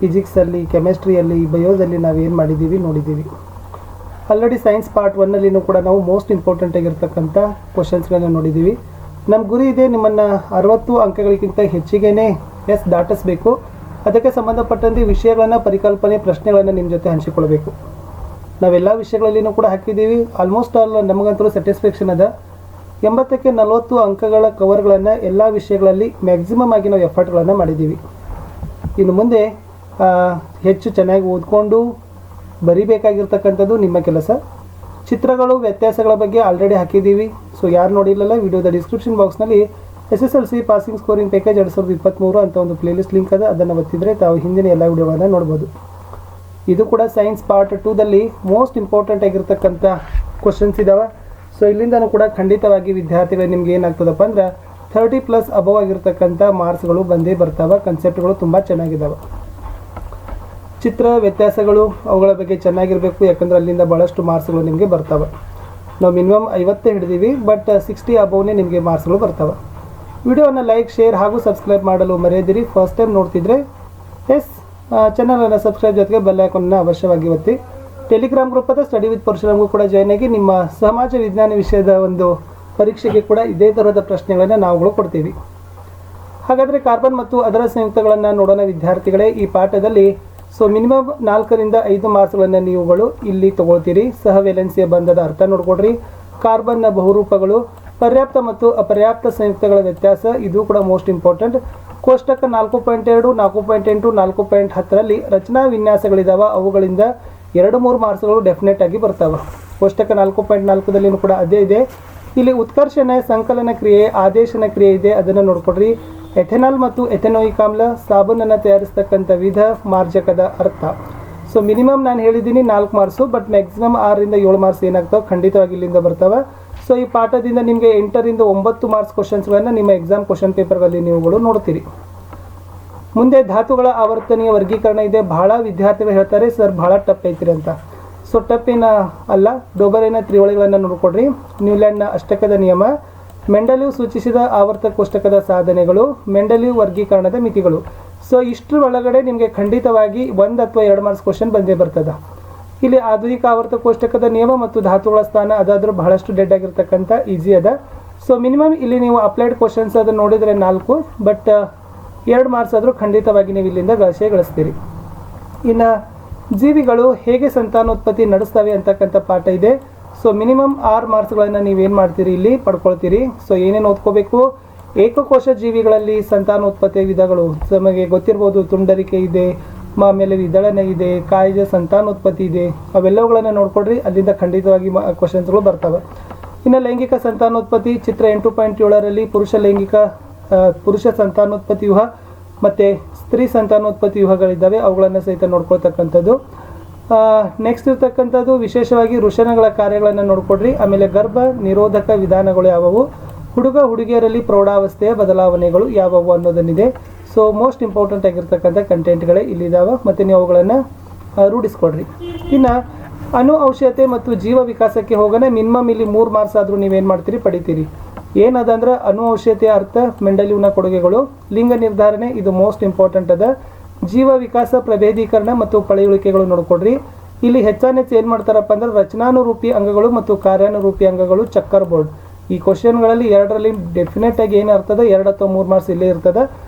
ಫಿಸಿಕ್ಸಲ್ಲಿ, ಕೆಮಿಸ್ಟ್ರಿಯಲ್ಲಿ, ಬಯೋದಲ್ಲಿ ನಾವೇನು ಮಾಡಿದ್ದೀವಿ ನೋಡಿದ್ದೀವಿ. ಆಲ್ರೆಡಿ ಸೈನ್ಸ್ ಪಾರ್ಟ್ 1ನಲ್ಲಿನೂ ಕೂಡ ನಾವು ಮೋಸ್ಟ್ ಇಂಪಾರ್ಟೆಂಟ್ ಆಗಿರ್ತಕ್ಕಂಥ ಕ್ವಶನ್ಸ್ಗಳನ್ನ ನೋಡಿದ್ದೀವಿ. ನಮ್ಮ ಗುರಿ ಇದೆ ನಿಮ್ಮನ್ನು 60 ಅಂಕಗಳಿಗಿಂತ ಹೆಚ್ಚಿಗೆ ದಾಟಿಸಬೇಕು. ಅದಕ್ಕೆ ಸಂಬಂಧಪಟ್ಟಂತೆ ವಿಷಯಗಳನ್ನು, ಪರಿಕಲ್ಪನೆ, ಪ್ರಶ್ನೆಗಳನ್ನು ನಿಮ್ಮ ಜೊತೆ ಹಂಚಿಕೊಳ್ಬೇಕು. ನಾವೆಲ್ಲ ವಿಷಯಗಳಲ್ಲಿನೂ ಕೂಡ ಹಾಕಿದ್ದೀವಿ. ಆಲ್ಮೋಸ್ಟ್ ಆಲ್ ನಮಗಂತೂ ಸ್ಯಾಟಿಸ್ಫ್ಯಾಕ್ಷನ್ ಅದ. 80ಕ್ಕೆ 40 ಅಂಕಗಳ ಕವರ್ಗಳನ್ನು ಎಲ್ಲ ವಿಷಯಗಳಲ್ಲಿ ಮ್ಯಾಕ್ಸಿಮಮ್ ಆಗಿ ನಾವು ಎಫರ್ಟ್ಗಳನ್ನು ಮಾಡಿದ್ದೀವಿ. ಇನ್ನು ಮುಂದೆ ಹೆಚ್ಚು ಚೆನ್ನಾಗಿ ಓದ್ಕೊಂಡು ಬರಿಬೇಕಾಗಿರ್ತಕ್ಕಂಥದ್ದು ನಿಮ್ಮ ಕೆಲಸ. ಚಿತ್ರಗಳು, ವ್ಯತ್ಯಾಸಗಳ ಬಗ್ಗೆ ಆಲ್ರೆಡಿ ಹಾಕಿದ್ದೀವಿ. ಸೊ ಯಾರು ನೋಡಿಲ್ಲಲ್ಲ, ವಿಡಿಯೋದ ಡಿಸ್ಕ್ರಿಪ್ಷನ್ ಬಾಕ್ಸ್ನಲ್ಲಿ SSLC ಪಾಸಿಂಗ್ ಸ್ಕೋರಿಂಗ್ ಪ್ಯಾಕೇಜ್ 2023 ಅಂತ ಒಂದು ಪ್ಲೇಲಿಸ್ಟ್ ಲಿಂಕ್ ಅದ. ಅದನ್ನು ಒತ್ತಿದರೆ ತಾವು ಹಿಂದಿನ ಎಲ್ಲ ವಿಡಿಯೋಗಳನ್ನು ನೋಡ್ಬೋದು. ಇದು ಕೂಡ ಸೈನ್ಸ್ ಪಾರ್ಟ್ 2ದಲ್ಲಿ ಮೋಸ್ಟ್ ಇಂಪಾರ್ಟೆಂಟ್ ಆಗಿರ್ತಕ್ಕಂಥ ಕ್ವಶನ್ಸ್ ಇದ್ದಾವೆ. ಸೊ ಇಲ್ಲಿಂದನೂ ಕೂಡ ಖಂಡಿತವಾಗಿ ವಿದ್ಯಾರ್ಥಿಗಳು ನಿಮ್ಗೆ ಏನಾಗ್ತದಪ್ಪ ಅಂದ್ರೆ 30+ ಅಬವ್ ಆಗಿರ್ತಕ್ಕಂಥ ಮಾರ್ಕ್ಸ್ಗಳು ಬಂದೇ ಬರ್ತಾವೆ. ಕನ್ಸೆಪ್ಟ್ಗಳು ತುಂಬ ಚೆನ್ನಾಗಿದ್ದಾವೆ. ಚಿತ್ರ, ವ್ಯತ್ಯಾಸಗಳು ಅವುಗಳ ಬಗ್ಗೆ ಚೆನ್ನಾಗಿರಬೇಕು, ಯಾಕಂದರೆ ಅಲ್ಲಿಂದ ಭಾಳಷ್ಟು ಮಾರ್ಕ್ಸ್ಗಳು ನಿಮಗೆ ಬರ್ತಾವೆ. ನಾವು ಮಿನಿಮಮ್ 50 ಹಿಡಿದೀವಿ, ಬಟ್ 60 ಅಬವ್ನೇ ನಿಮಗೆ ಮಾರ್ಕ್ಸ್ಗಳು ಬರ್ತಾವೆ. ವಿಡಿಯೋವನ್ನು ಲೈಕ್, ಶೇರ್ ಹಾಗೂ ಸಬ್ಸ್ಕ್ರೈಬ್ ಮಾಡಲು ಮರೆಯದಿರಿ. ಫಸ್ಟ್ ಟೈಮ್ ನೋಡ್ತಿದ್ರೆ ಚಾನಲನ್ನು ಸಬ್ಸ್ಕ್ರೈಬ್ ಜೊತೆಗೆ ಬೆಲ್ ಐಕಾನ್ನ ಅವಶ್ಯವಾಗಿ ಒತ್ತಿ. ಟೆಲಿಗ್ರಾಮ್ ಗ್ರೂಪ್ ಅದ ಸ್ಟಡಿ ವಿತ್ ಪರಶುರಾಮ್ಗೂ ಕೂಡ ಜಾಯ್ನ್ ಆಗಿ ನಿಮ್ಮ ಸಮಾಜ ವಿಜ್ಞಾನ ವಿಷಯದ ಒಂದು ಪರೀಕ್ಷೆಗೆ ಕೂಡ ಇದೇ ಥರದ ಪ್ರಶ್ನೆಗಳನ್ನು ನಾವುಗಳು ಕೊಡ್ತೀವಿ. ಹಾಗಾದರೆ ಕಾರ್ಬನ್ ಮತ್ತು ಅದರ ಸಂಯುಕ್ತಗಳನ್ನು ನೋಡೋಣ ವಿದ್ಯಾರ್ಥಿಗಳೇ. ಈ ಪಾಠದಲ್ಲಿ ಮಿನಿಮಮ್ 4ರಿಂದ 5 ಮಾರ್ಕ್ಸ್ಗಳನ್ನು ನೀವುಗಳು ಇಲ್ಲಿ ತಗೊಳ್ತೀರಿ. ಸಹವೇಲೆನ್ಸಿಯ ಬಂಧದ ಅರ್ಥ ನೋಡ್ಕೊಡ್ರಿ. ಕಾರ್ಬನ್ನ ಬಹುರೂಪಗಳು, ಪರ್ಯಾಪ್ತ ಮತ್ತು ಅಪರ್ಯಾಪ್ತ ಸಂಯುಕ್ತಗಳ ವ್ಯತ್ಯಾಸ, ಇದು ಕೂಡ ಮೋಸ್ಟ್ ಇಂಪಾರ್ಟೆಂಟ್. ಕೋಷ್ಟಕ 4.2, 4.8, 4.10ರಲ್ಲಿ ರಚನಾ ವಿನ್ಯಾಸಗಳಿದ್ದಾವೆ. ಅವುಗಳಿಂದ 2-3 ಮಾರ್ಕ್ಸ್ಗಳು ಡೆಫಿನೆಟ್ ಆಗಿ ಬರ್ತಾವೆ. ಕೋಷ್ಟಕ 4.4ದಲ್ಲಿನೂ ಕೂಡ ಅದೇ ಇದೆ. ಇಲ್ಲಿ ಉತ್ಕರ್ಷಣ, ಸಂಕಲನ ಕ್ರಿಯೆ, ಆದೇಶನ ಕ್ರಿಯೆ ಇದೆ, ಅದನ್ನು ನೋಡ್ಕೊಡ್ರಿ. ಎಥೆನಾಲ್ ಮತ್ತು ಎಥೆನೋಯಿಕ್ ಆಮ್ಲ, ಸಾಬೂನನ್ನು ತಯಾರಿಸ್ತಕ್ಕಂಥ ವಿಧ, ಮಾರ್ಜಕದ ಅರ್ಥ. ಸೊ ಮಿನಿಮಮ್ ನಾನು ಹೇಳಿದ್ದೀನಿ 4 ಮಾರ್ಕ್ಸು, ಬಟ್ ಮ್ಯಾಕ್ಸಿಮಮ್ 6ರಿಂದ 7 ಮಾರ್ಕ್ಸ್ ಏನಾಗ್ತಾವೆ ಖಂಡಿತವಾಗಿ ಇಲ್ಲಿಂದ ಬರ್ತವೆ. ಸೊ ಈ ಪಾಠದಿಂದ ನಿಮಗೆ 8ರಿಂದ 9 ಮಾರ್ಕ್ಸ್ ಕ್ವಶನ್ಸ್ಗಳನ್ನು ನಿಮ್ಮ ಎಕ್ಸಾಮ್ ಕ್ವಶನ್ ಪೇಪರ್ಗಳಲ್ಲಿ ನೀವುಗಳು ನೋಡ್ತೀರಿ. ಮುಂದೆ ಧಾತುಗಳ ಆವರ್ತನೀಯ ವರ್ಗೀಕರಣ ಇದೆ. ಬಹಳ ವಿದ್ಯಾರ್ಥಿಗಳು ಹೇಳ್ತಾರೆ ಸರ್ ಬಹಳ ಟಫ್ ಐತಿರಿ ಅಂತ. ಸೊ ಟಫ್ ಏನ ಅಲ್ಲ, ಡೋಬಲಿನ ತ್ರಿವಳಿಗಳನ್ನು ನೋಡ್ಕೊಡ್ರಿ. ನ್ಯೂಲ್ಯಾಂಡ್ನ ಅಷ್ಟಕದ ನಿಯಮ, ಮೆಂಡಲೀವ್ ಸೂಚಿಸಿದ ಆವರ್ತ ಕೋಷ್ಟಕದ ಸಾಧನೆಗಳು, ಮೆಂಡಲೀವ್ ವರ್ಗೀಕರಣದ ಮಿತಿಗಳು. ಸೊ ಇಷ್ಟರ ಒಳಗಡೆ ನಿಮಗೆ ಖಂಡಿತವಾಗಿ 1 ಅಥವಾ 2 ಮಾರ್ಕ್ಸ್ ಕ್ವಶನ್ ಬಂದೇ ಬರ್ತದೆ. ಇಲ್ಲಿ ಆಧುನಿಕ ಆವರ್ತ ಕೋಷ್ಟಕದ ನಿಯಮ ಮತ್ತು ಧಾತುಗಳ ಸ್ಥಾನ ಅದಾದರೂ ಬಹಳಷ್ಟು ಡೆಡ್ ಆಗಿರ್ತಕ್ಕಂಥ ಈಸಿ ಅದ. ಸೊ ಮಿನಿಮಮ್ ಇಲ್ಲಿ ನೀವು ಅಪ್ಲೈಡ್ ಕ್ವಶನ್ಸ್ ಅದು ನೋಡಿದರೆ 4, ಬಟ್ 2 ಮಾರ್ಕ್ಸ್ ಆದರೂ ಖಂಡಿತವಾಗಿ ನೀವು ಇಲ್ಲಿಂದ ಗಳಿಸ್ತೀರಿ. ಇನ್ನು ಜೀವಿಗಳು ಹೇಗೆ ಸಂತಾನೋತ್ಪತ್ತಿ ನಡೆಸ್ತವೆ ಅಂತಕ್ಕಂಥ ಪಾಠ ಇದೆ. ಸೊ ಮಿನಿಮಮ್ 6 ಮಾರ್ಕ್ಸ್ಗಳನ್ನು ನೀವೇನು ಮಾಡ್ತೀರಿ ಇಲ್ಲಿ ಪಡ್ಕೊಳ್ತೀರಿ. ಸೊ ಏನೇನು ಓದ್ಕೋಬೇಕು, ಏಕಕೋಶ ಜೀವಿಗಳಲ್ಲಿ ಸಂತಾನೋತ್ಪತ್ತಿಯ ವಿಧಗಳು ನಮಗೆ ಗೊತ್ತಿರ್ಬೋದು. ತುಂಡರಿಕೆ ಇದೆ, ಆಮೇಲೆ ವಿದಳನ ಇದೆ, ಕಾಯಿಜ ಸಂತಾನೋತ್ಪತ್ತಿ ಇದೆ, ಅವೆಲ್ಲವುಗಳನ್ನು ನೋಡ್ಕೊಡ್ರಿ. ಅಲ್ಲಿಂದ ಖಂಡಿತವಾಗಿ ಕ್ವಶನ್ಸ್ಗಳು ಬರ್ತವೆ. ಇನ್ನು ಲೈಂಗಿಕ ಸಂತಾನೋತ್ಪತ್ತಿ ಚಿತ್ರ 8.7ರಲ್ಲಿ ಪುರುಷ ಸಂತಾನೋತ್ಪತ್ತಿ ವ್ಯೂಹ ಮತ್ತು ಸ್ತ್ರೀ ಸಂತಾನೋತ್ಪತ್ತಿ ವ್ಯೂಹಗಳಿದ್ದಾವೆ, ಅವುಗಳನ್ನು ಸಹಿತ ನೋಡ್ಕೊಳ್ತಕ್ಕಂಥದ್ದು. ನೆಕ್ಸ್ಟ್ ಇರ್ತಕ್ಕಂಥದ್ದು ವಿಶೇಷವಾಗಿ ವೃಷಣಗಳ ಕಾರ್ಯಗಳನ್ನು ನೋಡ್ಕೊಡ್ರಿ. ಆಮೇಲೆ ಗರ್ಭ ನಿರೋಧಕ ವಿಧಾನಗಳು ಯಾವುವು, ಹುಡುಗ ಹುಡುಗಿಯರಲ್ಲಿ ಪ್ರೌಢಾವಸ್ಥೆಯ ಬದಲಾವಣೆಗಳು ಯಾವುವು ಅನ್ನೋದನ್ನಿದೆ. ಸೊ ಮೋಸ್ಟ್ ಇಂಪಾರ್ಟೆಂಟ್ ಆಗಿರ್ತಕ್ಕಂಥ ಕಂಟೆಂಟ್ಗಳೇ ಇಲ್ಲಿದ್ದಾವೆ, ಮತ್ತು ನೀವು ಅವುಗಳನ್ನು ರೂಢಿಸ್ಕೊಡ್ರಿ. ಇನ್ನು ಅಣು ಔಷಧತೆ ಮತ್ತು ಜೀವ ವಿಕಾಸಕ್ಕೆ ಹೋಗೋಣ. ಮಿನಿಮಮ್ ಇಲ್ಲಿ 3 ಮಾರ್ಕ್ಸ್ ಆದರೂ ನೀವೇನು ಮಾಡ್ತೀರಿ ಪಡಿತೀರಿ. ಏನದಂದ್ರೆ ಅಣು ಔಷಧಿಯ ಅರ್ಥ, ಮೆಂಡಲೀವ್ನ ಕೊಡುಗೆಗಳು, ಲಿಂಗ ನಿರ್ಧಾರಣೆ, ಇದು ಮೋಸ್ಟ್ ಇಂಪಾರ್ಟೆಂಟ್ ಅದ. ಜೀವ ವಿಕಾಸ, ಪ್ರಭೇದೀಕರಣ ಮತ್ತು ಪಳೆಯುಳಿಕೆಗಳು ನೋಡ್ಕೊಡ್ರಿ. ಇಲ್ಲಿ ಹೆಚ್ಚಾನೆಚ್ಚು ಏನು ಮಾಡ್ತಾರಪ್ಪ ಅಂದ್ರೆ ರಚನಾನುರೂಪಿ ಅಂಗಗಳು ಮತ್ತು ಕಾರ್ಯಾನುರೂಪಿ ಅಂಗಗಳು, ಚಕ್ಕರ್ ಬೋರ್ಡ್. ಈ ಕ್ವಶನ್ಗಳಲ್ಲಿ 2ರಲ್ಲಿ ಡೆಫಿನೆಟ್ ಆಗಿ ಏನು ಇರ್ತದೆ, 2 ಅಥವಾ 3 ಮಾರ್ಕ್ಸ್ ಇಲ್ಲೇ ಇರ್ತದೆ.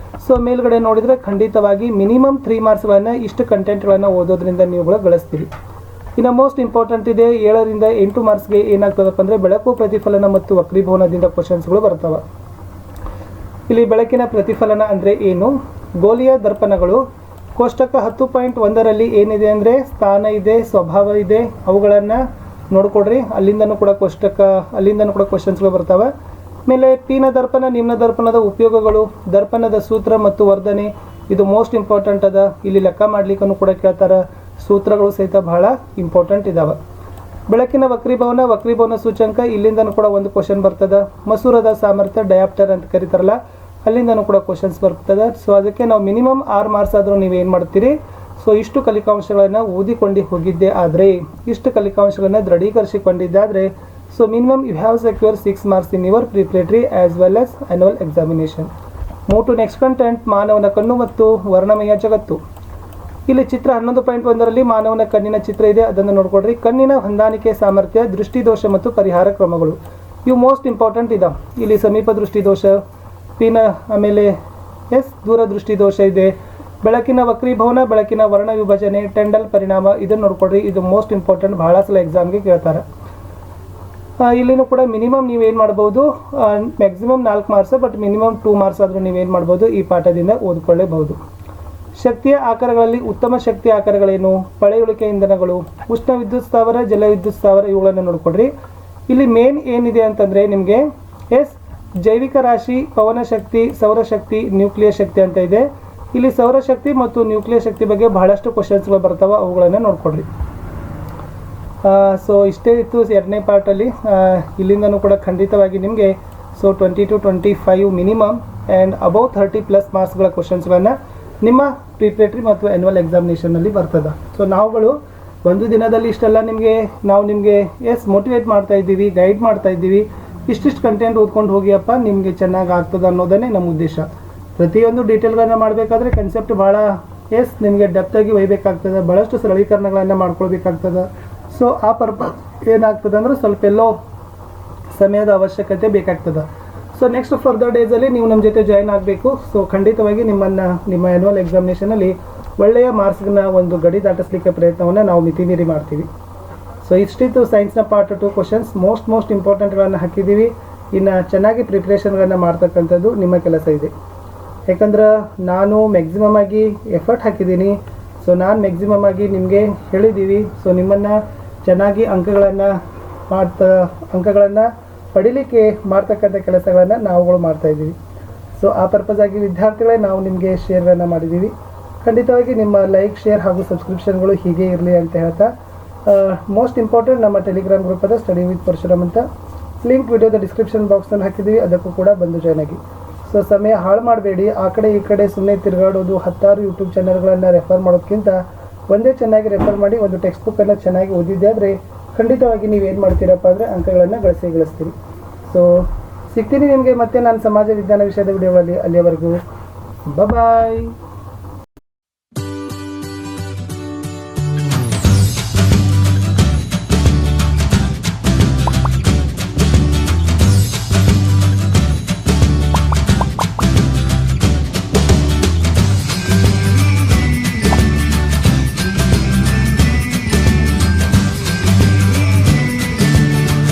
ಸೊ ಮೇಲ್ಗಡೆ ನೋಡಿದರೆ ಖಂಡಿತವಾಗಿ ಮಿನಿಮಮ್ 3 ಮಾರ್ಕ್ಸ್ಗಳನ್ನು ಇಷ್ಟು ಕಂಟೆಂಟ್ಗಳನ್ನು ಓದೋದ್ರಿಂದ ನೀವುಗಳು ಗಳಿಸ್ತೀರಿ. ಇನ್ನು ಮೋಸ್ಟ್ ಇಂಪಾರ್ಟೆಂಟ್ ಇದೆ 7ರಿಂದ 8 ಮಾರ್ಕ್ಸ್ಗೆ ಏನಾಗ್ತದಪ್ಪ ಅಂದರೆ ಬೆಳಕು, ಪ್ರತಿಫಲನ ಮತ್ತು ವಕ್ರೀಭವನದಿಂದ ಕ್ವಶನ್ಸ್ಗಳು ಬರ್ತವೆ. ಇಲ್ಲಿ ಬೆಳಕಿನ ಪ್ರತಿಫಲನ ಅಂದರೆ ಏನು, ಗೋಲಿಯ ದರ್ಪಣಗಳು. ಕೋಷ್ಟಕ 10.1ರಲ್ಲಿ ಏನಿದೆ ಅಂದರೆ ಸ್ಥಾನ ಇದೆ, ಸ್ವಭಾವ ಇದೆ, ಅವುಗಳನ್ನು ನೋಡ್ಕೊಡ್ರಿ. ಅಲ್ಲಿಂದನೂ ಕೂಡ ಕ್ವಶನ್ಸ್ಗಳು ಬರ್ತವೆ. ಆಮೇಲೆ ಪಿನ ದರ್ಪಣ, ನಿಮ್ನ ದರ್ಪಣದ ಉಪಯೋಗಗಳು, ದರ್ಪಣದ ಸೂತ್ರ ಮತ್ತು ವರ್ಧನೆ, ಇದು ಮೋಸ್ಟ್ ಇಂಪಾರ್ಟೆಂಟ್ ಅದ. ಇಲ್ಲಿ ಲೆಕ್ಕ ಮಾಡ್ಲಿಕ್ಕೂ ಕೂಡ ಕೇಳ್ತಾರೆ. ಸೂತ್ರಗಳು ಸಹಿತ ಬಹಳ ಇಂಪಾರ್ಟೆಂಟ್ ಇದಾವೆ. ಬೆಳಕಿನ ವಕ್ರೀಭವನ ಸೂಚಂಕ, ಇಲ್ಲಿಂದನೂ ಕೂಡ ಒಂದು ಕ್ವಶನ್ ಬರ್ತದೆ. ಮಸೂರದ ಸಾಮರ್ಥ್ಯ, ಡಯಾಪ್ಟರ್ ಅಂತ ಕರೀತಾರಲ್ಲ, ಅಲ್ಲಿಂದನೂ ಕೂಡ ಕ್ವಶನ್ಸ್ ಬರ್ತದೆ. ಸೊ ಅದಕ್ಕೆ ನಾವು ಮಿನಿಮಮ್ 6 ಮಾರ್ಕ್ಸ್ ಆದರೂ ನೀವೇನು ಮಾಡ್ತೀರಿ. ಸೊ ಇಷ್ಟು ಕಲಿಕಾಂಶಗಳನ್ನು ಓದಿಕೊಂಡು ಹೋಗಿದ್ದೆ ಆದರೆ, ಇಷ್ಟು ಕಲಿಕಾಂಶಗಳನ್ನು ದೃಢೀಕರಿಸಿಕೊಂಡಿದ್ದಾದರೆ, so minimum you have secure 6 marks in your preparatory as well as annual examination. Move to next content, ಮಾನವನ ಕಣ್ಣು ಮತ್ತು ವರ್ಣಮಯ ಜಗತ್ತು. ಇಲ್ಲಿ ಚಿತ್ರ 11.1ರಲ್ಲಿ ಮಾನವನ ಕಣ್ಣಿನ ಚಿತ್ರ ಇದೆ, ಅದನ್ನು ನೋಡ್ಕೊಡ್ರಿ. ಕಣ್ಣಿನ ಹೊಂದಾಣಿಕೆ ಸಾಮರ್ಥ್ಯ, ದೃಷ್ಟಿದೋಷ ಮತ್ತು ಪರಿಹಾರ ಕ್ರಮಗಳು ಇವು ಮೋಸ್ಟ್ ಇಂಪಾರ್ಟೆಂಟ್ ಇದೆ. ಇಲ್ಲಿ ಸಮೀಪ ದೃಷ್ಟಿದೋಷ ಪಿನ, ಆಮೇಲೆ ದೂರದೃಷ್ಟಿ ದೋಷ ಇದೆ, ಬೆಳಕಿನ ವಕ್ರೀಭವನ, ಬೆಳಕಿನ ವರ್ಣ ವಿಭಜನೆ, ಟೆಂಡಲ್ ಪರಿಣಾಮ, ಇದನ್ನು ನೋಡ್ಕೊಡ್ರಿ. ಇದು ಮೋಸ್ಟ್ ಇಂಪಾರ್ಟೆಂಟ್, ಬಹಳ ಸಲ ಎಕ್ಸಾಮ್ಗೆ ಕೇಳ್ತಾರೆ. ಇಲ್ಲಿನೂ ಕೂಡ ಮಿನಿಮಮ್ ನೀವೇನು ಮಾಡ್ಬೋದು, maximum 4 marks, but minimum 2 marks ಆದರೂ ನೀವೇನು ಮಾಡ್ಬೋದು, ಈ ಪಾಠದಿಂದ ಓದ್ಕೊಳ್ಳೇಬಹುದು. ಶಕ್ತಿಯ ಆಕಾರಗಳಲ್ಲಿ ಉತ್ತಮ ಶಕ್ತಿಯ ಆಕಾರಗಳೇನು, ಪಳೆಯುಳಿಕೆ ಇಂಧನಗಳು, ಉಷ್ಣ ವಿದ್ಯುತ್ ಸ್ಥಾವರ, ಜಲ ವಿದ್ಯುತ್ ಸ್ಥಾವರ, ಇವುಗಳನ್ನು ನೋಡ್ಕೊಡ್ರಿ. ಇಲ್ಲಿ ಮೇನ್ ಏನಿದೆ ಅಂತಂದರೆ ನಿಮಗೆ ಜೈವಿಕ ರಾಶಿ, ಪವನ ಶಕ್ತಿ, ಸೌರಶಕ್ತಿ, ನ್ಯೂಕ್ಲಿಯರ್ ಶಕ್ತಿ ಅಂತ ಇದೆ. ಇಲ್ಲಿ ಸೌರಶಕ್ತಿ ಮತ್ತು ನ್ಯೂಕ್ಲಿಯರ್ ಶಕ್ತಿ ಬಗ್ಗೆ ಬಹಳಷ್ಟು ಕ್ವಶನ್ಸ್ಗಳು ಬರ್ತಾವೆ, ಅವುಗಳನ್ನು ನೋಡ್ಕೊಡ್ರಿ. ಸೊ ಇಷ್ಟೇ ಇತ್ತು 2ನೇ ಪಾರ್ಟಲ್ಲಿ. ಇಲ್ಲಿಂದನೂ ಕೂಡ ಖಂಡಿತವಾಗಿ ನಿಮಗೆ 20 to 25 ಮಿನಿಮಮ್ ಆ್ಯಂಡ್ ಅಬೌವ್ 30+ ಮಾರ್ಕ್ಸ್ಗಳ ಕ್ವಶನ್ಸ್ಗಳನ್ನು ನಿಮ್ಮ ಪ್ರಿಪ್ರೇಟರಿ ಮತ್ತು ಆ್ಯನ್ಯುವಲ್ ಎಕ್ಸಾಮಿನೇಷನ್ನಲ್ಲಿ ಬರ್ತದೆ. ಸೊ ನಾವುಗಳು ಒಂದು ದಿನದಲ್ಲಿ ಇಷ್ಟೆಲ್ಲ ನಾವು ನಿಮಗೆ ಮೋಟಿವೇಟ್ ಮಾಡ್ತಾ ಇದ್ದೀವಿ, ಗೈಡ್ ಮಾಡ್ತಾ ಇದ್ದೀವಿ. ಇಷ್ಟಿಷ್ಟು ಕಂಟೆಂಟ್ ಓದ್ಕೊಂಡು ಹೋಗಿಯಪ್ಪ, ನಿಮಗೆ ಚೆನ್ನಾಗಿ ಆಗ್ತದೆ ಅನ್ನೋದನ್ನೇ ನಮ್ಮ ಉದ್ದೇಶ. ಪ್ರತಿಯೊಂದು ಡೀಟೇಲ್ಗಳನ್ನು ಮಾಡಬೇಕಾದ್ರೆ ಕನ್ಸೆಪ್ಟ್ ಭಾಳ ನಿಮಗೆ ಡೆಪ್ತಾಗಿ ಒಯ್ಯಬೇಕಾಗ್ತದೆ, ಭಾಳಷ್ಟು ಸರಳೀಕರಣಗಳನ್ನು ಮಾಡ್ಕೊಳ್ಬೇಕಾಗ್ತದೆ. ಸೊ ಆ ಪರ್ಪಸ್ ಏನಾಗ್ತದೆ ಅಂದ್ರೆ ಸ್ವಲ್ಪ ಎಲ್ಲೋ ಸಮಯದ ಅವಶ್ಯಕತೆ ಬೇಕಾಗ್ತದೆ. ಸೊ ನೆಕ್ಸ್ಟ್ ಫರ್ದರ್ ಡೇಸಲ್ಲಿ ನೀವು ನಮ್ಮ ಜೊತೆ ಜಾಯ್ನ್ ಆಗಬೇಕು. ಸೊ ಖಂಡಿತವಾಗಿ ನಿಮ್ಮ ಆ್ಯನ್ಯುವಲ್ ಎಕ್ಸಾಮಿನೇಷನಲ್ಲಿ ಒಳ್ಳೆಯ ಮಾರ್ಕ್ಸ್ನ ಒಂದು ಗಡಿ ದಾಟಿಸ್ಲಿಕ್ಕೆ ಪ್ರಯತ್ನವನ್ನು ನಾವು ಮಿತಿಮೀರಿ ಮಾಡ್ತೀವಿ. ಸೊ ಇಷ್ಟಿತ್ತು ಸೈನ್ಸ್ನ ಪಾರ್ಟ್ 2 ಕ್ವಶನ್ಸ್. ಮೋಸ್ಟ್ ಇಂಪಾರ್ಟೆಂಟ್ಗಳನ್ನು ಹಾಕಿದ್ದೀವಿ. ಇನ್ನು ಚೆನ್ನಾಗಿ ಪ್ರಿಪ್ರೇಷನ್ಗಳನ್ನು ಮಾಡ್ತಕ್ಕಂಥದ್ದು ನಿಮ್ಮ ಕೆಲಸ ಇದೆ. ಯಾಕಂದ್ರೆ ನಾನು ಮ್ಯಾಕ್ಸಿಮಮ್ ಆಗಿ ಎಫರ್ಟ್ ಹಾಕಿದ್ದೀನಿ. ಸೊ ನಾನು ಮ್ಯಾಕ್ಸಿಮಮ್ ಆಗಿ ನಿಮಗೆ ಹೇಳಿದ್ದೀವಿ. ಸೊ ನಿಮ್ಮನ್ನು ಚೆನ್ನಾಗಿ ಅಂಕಗಳನ್ನು ಪಡಿಲಿಕ್ಕೆ ಮಾಡ್ತಕ್ಕಂಥ ಕೆಲಸಗಳನ್ನು ನಾವುಗಳು ಮಾಡ್ತಾಯಿದ್ದೀವಿ. ಸೊ ಆ ಪರ್ಪಸ್ ಆಗಿ ವಿದ್ಯಾರ್ಥಿಗಳೇ ನಾವು ನಿಮಗೆ ಶೇರ್ಗಳನ್ನು ಮಾಡಿದ್ದೀವಿ. ಖಂಡಿತವಾಗಿ ನಿಮ್ಮ ಲೈಕ್, ಶೇರ್ ಹಾಗೂ ಸಬ್ಸ್ಕ್ರಿಪ್ಷನ್ಗಳು ಹೀಗೆ ಇರಲಿ ಅಂತ ಹೇಳ್ತಾ, ಮೋಸ್ಟ್ ಇಂಪಾರ್ಟೆಂಟ್ ನಮ್ಮ ಟೆಲಿಗ್ರಾಮ್ ಗ್ರೂಪ್ ಅದ ಸ್ಟಡಿ ವಿತ್ ಪರಶುರಾಮ್ ಅಂತ, ಲಿಂಕ್ ವಿಡಿಯೋದ ಡಿಸ್ಕ್ರಿಪ್ಷನ್ ಬಾಕ್ಸ್ನಲ್ಲಿ ಹಾಕಿದ್ದೀವಿ, ಅದಕ್ಕೂ ಕೂಡ ಬಂದು ಜಾಯ್ನ್ ಆಗಿ. ಸೊ ಸಮಯ ಹಾಳು ಮಾಡಬೇಡಿ. ಆ ಕಡೆ ಈ ಕಡೆ ಸುಮ್ಮನೆ ತಿರುಗಾಡೋದು, 10 ಯೂಟ್ಯೂಬ್ ಚಾನಲ್ಗಳನ್ನು ರೆಫರ್ ಮಾಡೋದಕ್ಕಿಂತ ಒಂದೇ ಚೆನ್ನಾಗಿ ರೆಫರ್ ಮಾಡಿ ಒಂದು ಟೆಕ್ಸ್ಟ್ ಬುಕ್ಕನ್ನು ಚೆನ್ನಾಗಿ ಓದಿದ್ದೆ ಆದರೆ ಖಂಡಿತವಾಗಿ ನೀವೇನು ಮಾಡ್ತೀರಪ್ಪ ಅಂದರೆ ಅಂಕಗಳನ್ನು ಗಳಿಸ್ತೀರಿ. ಸೊ ಸಿಗ್ತೀನಿ ನಿಮಗೆ ಮತ್ತೆ ನಾನು ಸಮಾಜ ವಿಜ್ಞಾನ ವಿಷಯದ ವಿಡಿಯೋಗಳಲ್ಲಿ. ಅಲ್ಲಿಯವರೆಗೂ ಬಾಯ್.